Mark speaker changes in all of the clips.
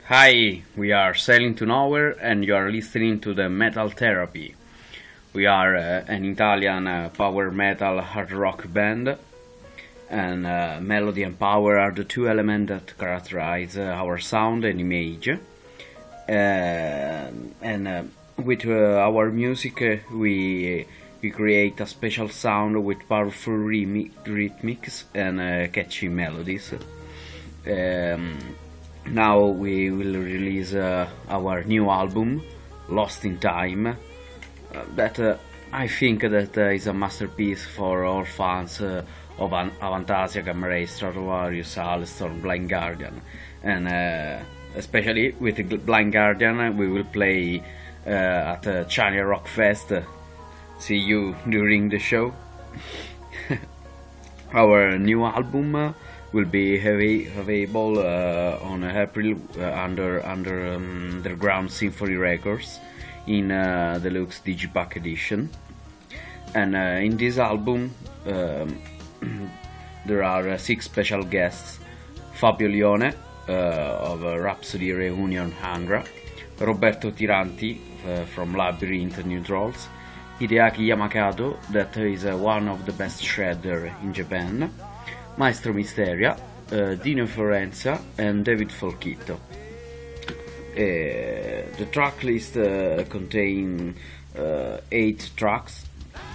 Speaker 1: Hi, we are Sailing to Nowhere and you are listening to the Metal Therapy. We are an Italian power metal hard rock band, and melody and power are the two elements that characterize our sound and image. And with our music, we create a special sound with powerful rhythmics and catchy melodies. Um, Now we will release our new album, Lost in Time. That I think that is a masterpiece for all fans of Avantasia, Gamma Ray, Stratovarius, Halestorm, Blind Guardian, and especially with Blind Guardian, we will play at China Rock Fest. See you during the show. Our new album will be available on April under Underground Symphony Records in Deluxe Digipack edition. And in this album there are 6 special guests: Fabio Lione of Rhapsody Reunion Angra, Roberto Tiranti from Labyrinth New Trolls, Hideaki Yamakado, that is one of the best shredder in Japan, Maestro Misteria, Dino Forenza and David Folchito. The track list contains 8 tracks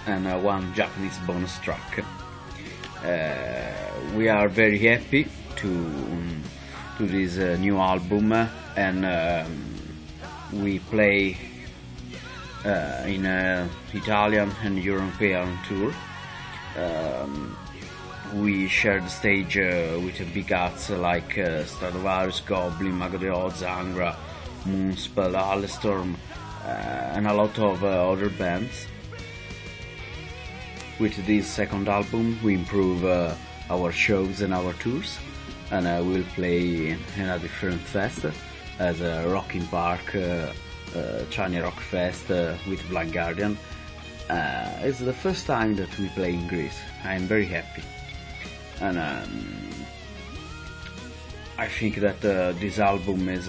Speaker 1: and 1 Japanese bonus track. We are very happy to this new album, and we play in Italian and European tour. We shared the stage with big acts like Stratovarius, Goblin, Mago de Oz, Angra, Moonspell, Halestorm, and a lot of other bands. With this second album we improve our shows and our tours, and we'll play in a different fest as Rocking Park, China Rock Fest with Blind Guardian. It's the first time that we play in Greece. I'm very happy. And I think that this album is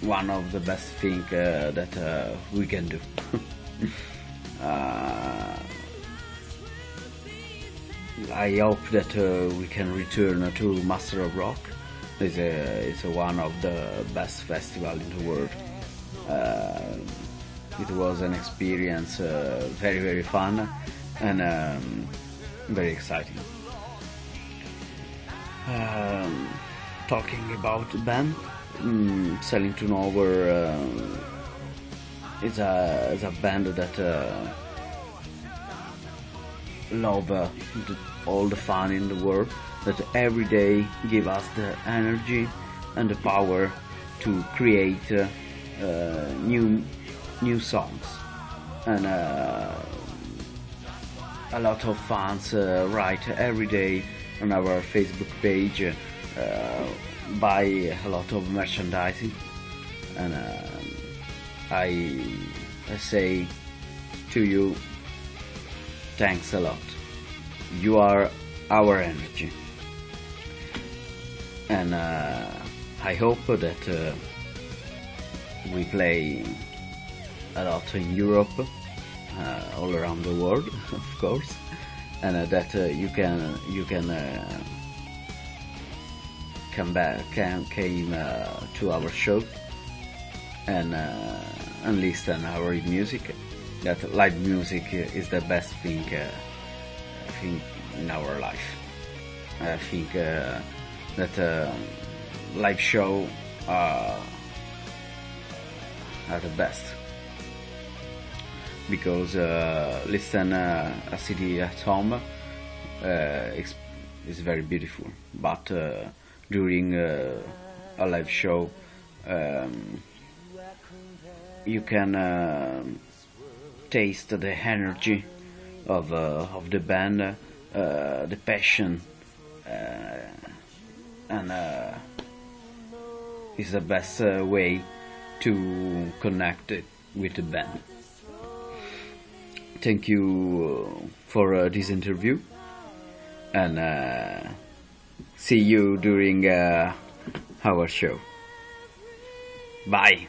Speaker 1: one of the best things that we can do. I hope that we can return to Master of Rock. It's one of the best festivals in the world. It was an experience very, very fun and very exciting. Talking about the band, Sailing to Nowhere is a band that love all the fun in the world, that every day give us the energy and the power to create new songs. And a lot of fans write every day on our Facebook page, buy a lot of merchandising, and I say to you, thanks a lot. You are our energy, and I hope that we play a lot in Europe, all around the world, of course, and that you can came to our show and listen our music. That live music is the best thing in our life. I think that live show are the best, because listen a CD at home is very beautiful, but during a live show you can taste the energy of the band, the passion, and is the best way to connect it with the band. Thank you for this interview, and see you during our show. Bye.